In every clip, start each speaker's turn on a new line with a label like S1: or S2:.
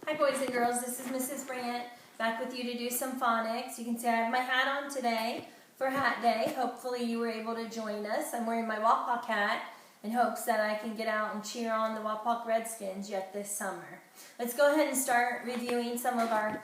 S1: Hi boys and girls, this is Mrs. Brandt back with you to do some phonics. You can see I have my hat on today for Hat Day. Hopefully you were able to join us. I'm wearing my Wapak hat in hopes that I can get out and cheer on the Wapak Redskins yet this summer. Let's go ahead and start reviewing some of our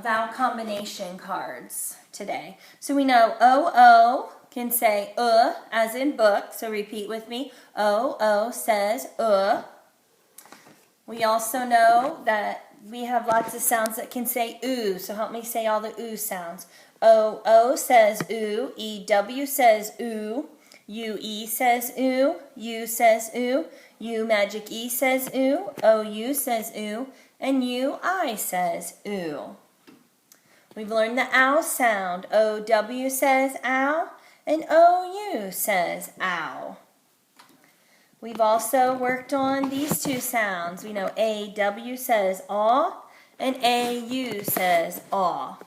S1: vowel combination cards today. So we know O can say as in book, so repeat with me. O says We also know that we have lots of sounds that can say oo, so help me say all the oo sounds. O says oo, EW says oo, UE says oo, U says oo, U magic E says oo, OU says oo, and UI says oo. We've learned the ow sound. OW says ow, and OU says ow. We've also worked on these two sounds. We know AW says aw, and AU says aw.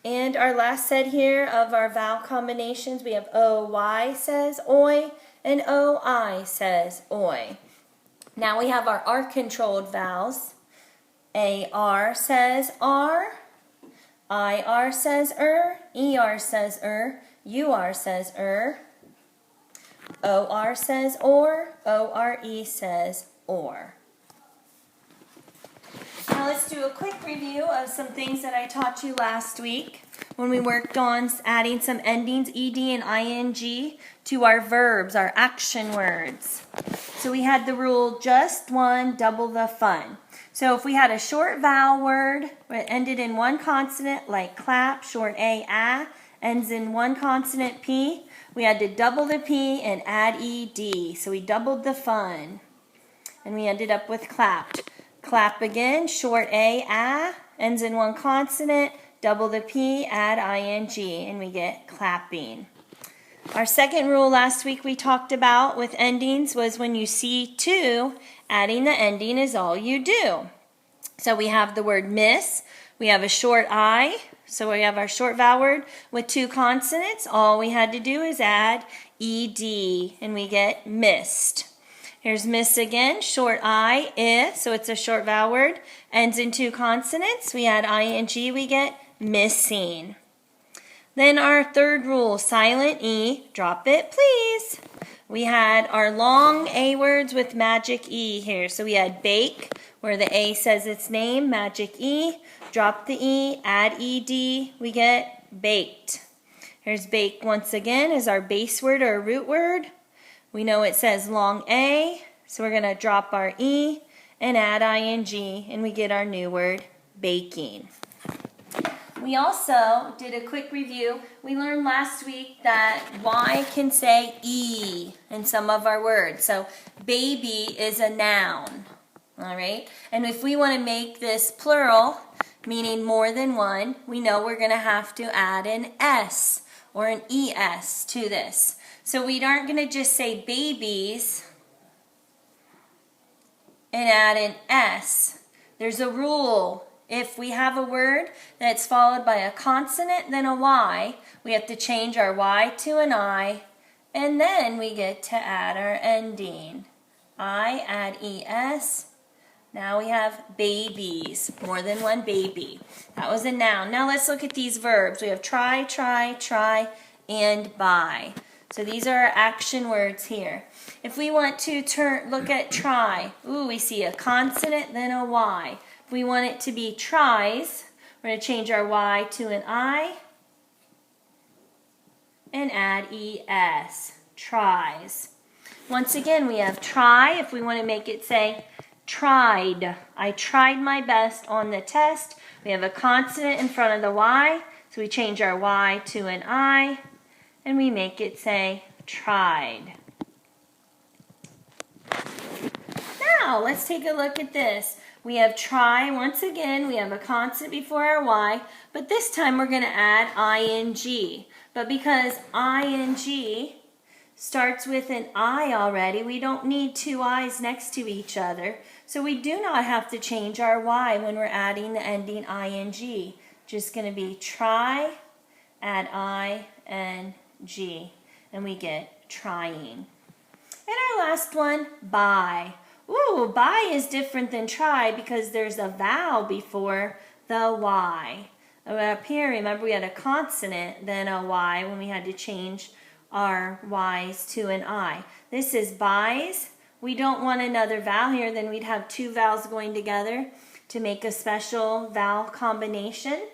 S1: And our last set here of our vowel combinations, we have OY says oi, and OI says oi. Now we have our R-controlled vowels. AR says R, IR says ER says UR says OR says ORE says OR. Now let's do a quick review of some things that I taught you last week when we worked on adding some endings, ED and ING, to our verbs, our action words. So we had the rule, just one, double the fun. So if we had a short vowel word that ended in one consonant, like clap, short A, ends in one consonant, P, we had to double the P and add ED. So we doubled the fun. And we ended up with clapped. Clap again, short A, ends in one consonant, double the P, add ING, and we get clapping. Our second rule last week we talked about with endings was when you see two, adding the ending is all you do. So we have the word miss, we have a short I, so we have our short vowel word with two consonants. All we had to do is add ED, and we get missed. Here's miss again, short I, so it's a short vowel word, ends in two consonants. We add ING, we get missing. Then our third rule, silent E, drop it please. We had our long A words with magic E here. So we had bake, where the A says its name, magic E, drop the E, add ED, we get baked. Here's bake once again as our base word or root word. We know it says long A, so we're going to drop our E and add ING, and we get our new word, baking. We also did a quick review. We learned last week that Y can say E in some of our words. So baby is a noun, all right? And if we want to make this plural, meaning more than one, we know we're going to have to add an S or an ES to this. So we aren't going to just say babies and add an S. There's a rule. If we have a word that's followed by a consonant, then a Y, we have to change our Y to an I, and then we get to add our ending. I add ES. Now we have babies, more than one baby. That was a noun. Now let's look at these verbs. We have try, and buy. So these are our action words here. If we want to look at try, we see a consonant, then a Y. If we want it to be tries, we're going to change our Y to an I and add ES, tries. Once again, we have try. If we want to make it say tried, I tried my best on the test. We have a consonant in front of the Y, so we change our Y to an I, and we make it say tried. Now, let's take a look at this. We have try, once again, we have a consonant before our Y, but this time we're going to add ING. But because ING starts with an I already, we don't need two I's next to each other. So we do not have to change our Y when we're adding the ending ING. Just going to be try, add ING, and we get trying. And our last one, buy. Ooh, buy is different than try because there's a vowel before the Y. Up here, remember we had a consonant, then a Y when we had to change our Y's to an I. This is buys. We don't want another vowel here, then we'd have two vowels going together to make a special vowel combination.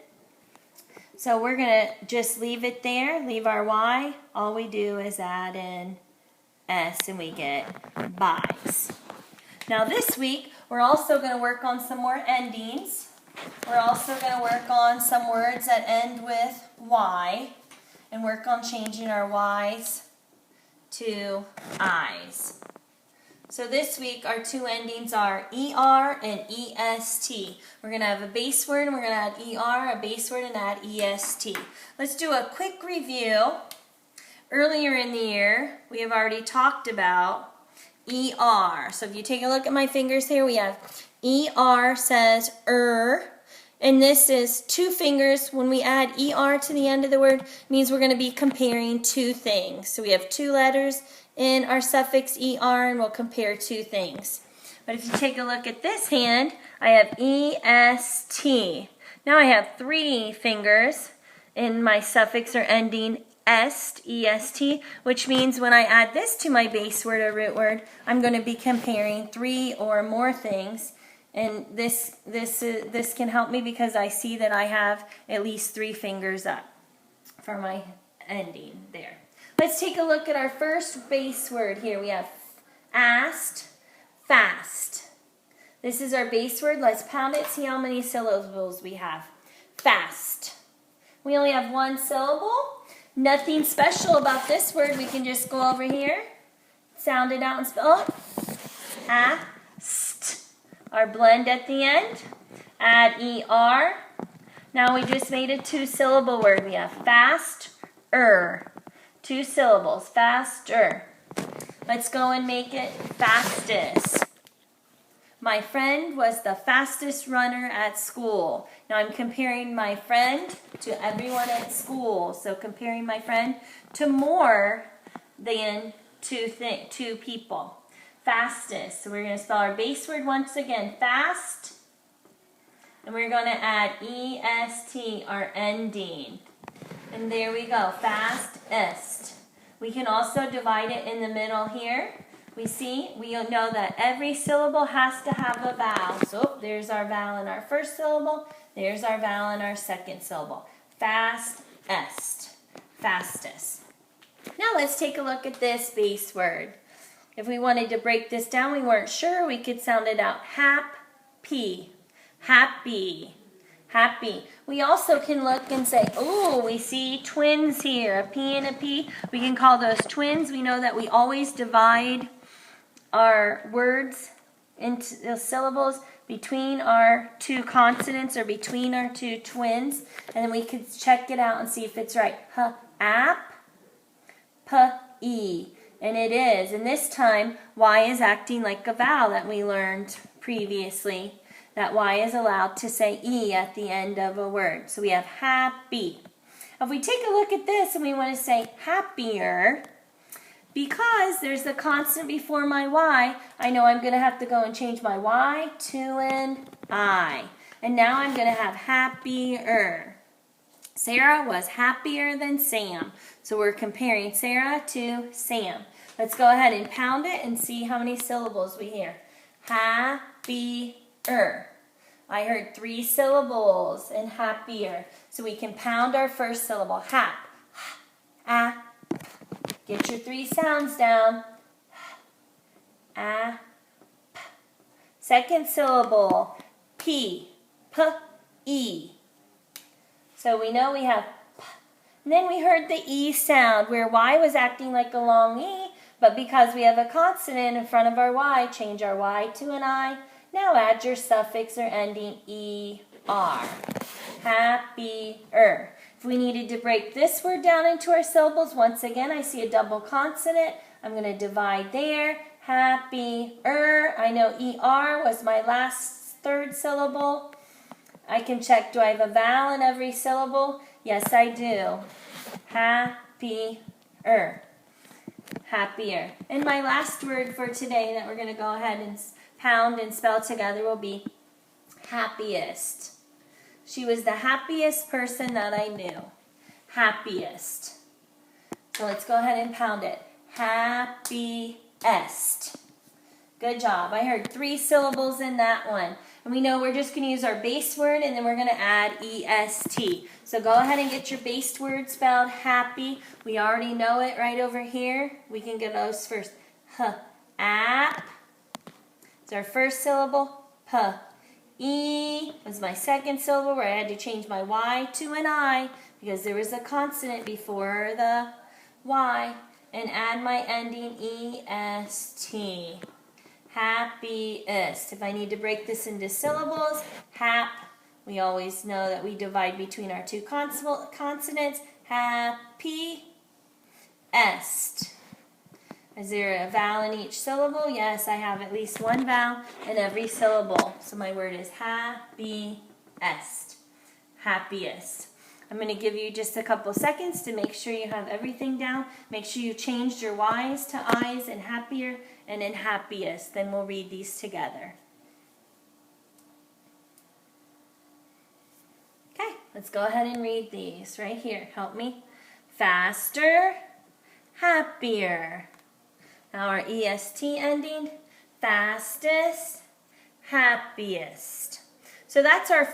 S1: So we're going to just leave it there, leave our Y. All we do is add in S and we get buys. Now this week, we're also going to work on some more endings. We're also going to work on some words that end with Y and work on changing our Y's to I's. So this week, our two endings are ER and EST. We're going to have a base word and we're going to add ER, a base word, and add EST. Let's do a quick review. Earlier in the year, we have already talked about ER. So if you take a look at my fingers here, we have ER says and this is two fingers. When we add ER to the end of the word, it means we're going to be comparing two things. So we have two letters in our suffix ER, and we'll compare two things. But if you take a look at this hand, I have EST. Now I have three fingers in my suffix or ending EST, which means when I add this to my base word or root word, I'm going to be comparing three or more things. And this can help me because I see that I have at least three fingers up for my ending there. Let's take a look at our first base word here. We have asked, fast. This is our base word. Let's pound it, see how many syllables we have. Fast. We only have one syllable. Nothing special about this word. We can just go over here, sound it out and spell it. Ast. Our blend at the end. Add ER. Now we just made a two-syllable word. We have fast-er. Two syllables. Faster. Let's go and make it fastest. My friend was the fastest runner at school. Now I'm comparing my friend to everyone at school. So comparing my friend to more than two people. Fastest. So we're going to spell our base word once again. Fast. And we're going to add EST, our ending. And there we go. Fastest. We can also divide it in the middle here. We know that every syllable has to have a vowel. So there's our vowel in our first syllable. There's our vowel in our second syllable. Fastest. Fastest. Now let's take a look at this base word. If we wanted to break this down, we weren't sure, we could sound it out. Happy. Happy. Happy. We also can look and say, oh, we see twins here, a P and a P. We can call those twins. We know that we always divide our words into the syllables between our two consonants or between our two twins. And then we could check it out and see if it's right. App, P-E. And it is. And this time, Y is acting like a vowel that we learned previously. That Y is allowed to say E at the end of a word. So we have happy. If we take a look at this and we want to say happier, because there's a consonant before my Y, I know I'm going to have to go and change my Y to an I. And now I'm going to have happier. Sarah was happier than Sam. So we're comparing Sarah to Sam. Let's go ahead and pound it and see how many syllables we hear. Happier. I heard three syllables in happier. So we can pound our first syllable. Hap. Ah. Get your three sounds down. Ah. Second syllable. P. P-E. So we know we have P. And then we heard the E sound where Y was acting like a long E, but because we have a consonant in front of our Y, change our Y to an I. Now add your suffix or ending ER. Happier. If we needed to break this word down into our syllables, once again, I see a double consonant. I'm going to divide there. Happier. I know ER was my last third syllable. I can check, do I have a vowel in every syllable? Yes, I do. Happier. Happier. And my last word for today that we're going to go ahead and pound and spell together will be happiest. She was the happiest person that I knew. Happiest. So let's go ahead and pound it. Happiest. Good job. I heard 3 syllables in that one. And we know we're just going to use our base word and then we're going to add EST. So go ahead and get your base word spelled happy. We already know it right over here. We can get those first. App. It's our first syllable. E was my second syllable where I had to change my Y to an I because there was a consonant before the Y. And add my ending EST. Happiest. If I need to break this into syllables, hap, we always know that we divide between our 2 consonants. Happy-est. Is there a vowel in each syllable? Yes, I have at least 1 vowel in every syllable. So my word is happiest. Happiest. I'm going to give you just a couple seconds to make sure you have everything down. Make sure you changed your Y's to I's and happier and then happiest. Then we'll read these together. Okay, let's go ahead and read these right here. Help me. Faster, happier. Now our EST ending. Fastest, happiest. So that's our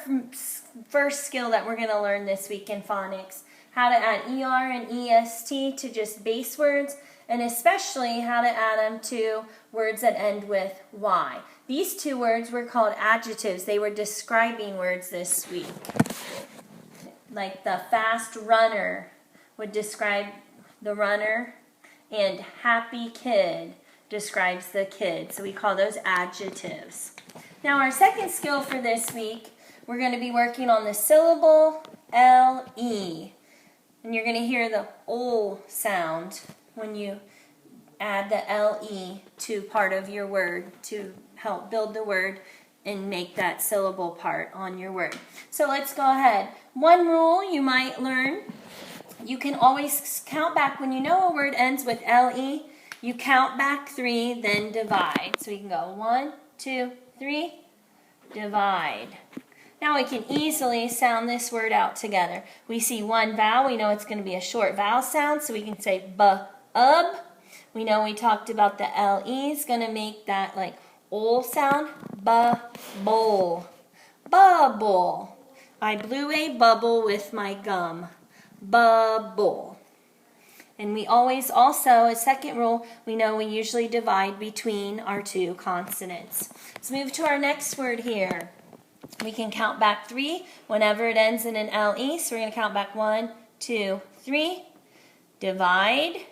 S1: first skill that we're going to learn this week in phonics. How to add ER and EST to just base words, and especially how to add them to words that end with Y. These 2 words were called adjectives. They were describing words this week. Like the fast runner would describe the runner, and happy kid describes the kid. So we call those adjectives. Now our second skill for this week, we're going to be working on the syllable LE. And you're going to hear the O sound when you add the LE to part of your word to help build the word and make that syllable part on your word. So let's go ahead. One rule you might learn, you can always count back. When you know a word ends with LE, you count back 3, then divide. So we can go 1, 2, 3, divide. Now we can easily sound this word out together. We see 1 vowel. We know it's going to be a short vowel sound, so we can say b-ub. We know we talked about the LE is going to make that like ol sound. Bu-bowl. Bubble. I blew a bubble with my gum. Bubble. And we always also, a second rule, we know we usually divide between our 2 consonants. Let's move to our next word here. We can count back 3 whenever it ends in an LE. So we're going to count back 1, 2, 3. Divide.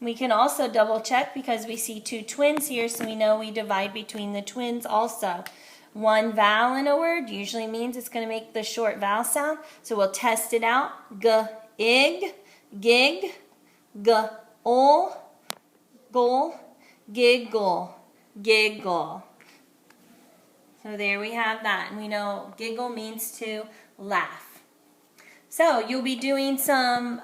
S1: We can also double check because we see 2 twins here, so we know we divide between the twins also. 1 vowel in a word usually means it's going to make the short vowel sound. So we'll test it out. G-ig, gig, g-ol, gol, giggle, giggle. So there we have that. And we know giggle means to laugh. So you'll be doing some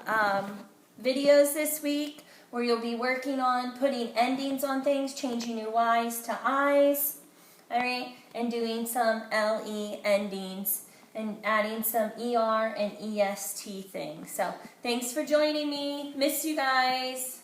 S1: videos this week where you'll be working on putting endings on things, changing your Y's to I's, all right, and doing some LE endings and adding some ER and EST things. So thanks for joining me. Miss you guys.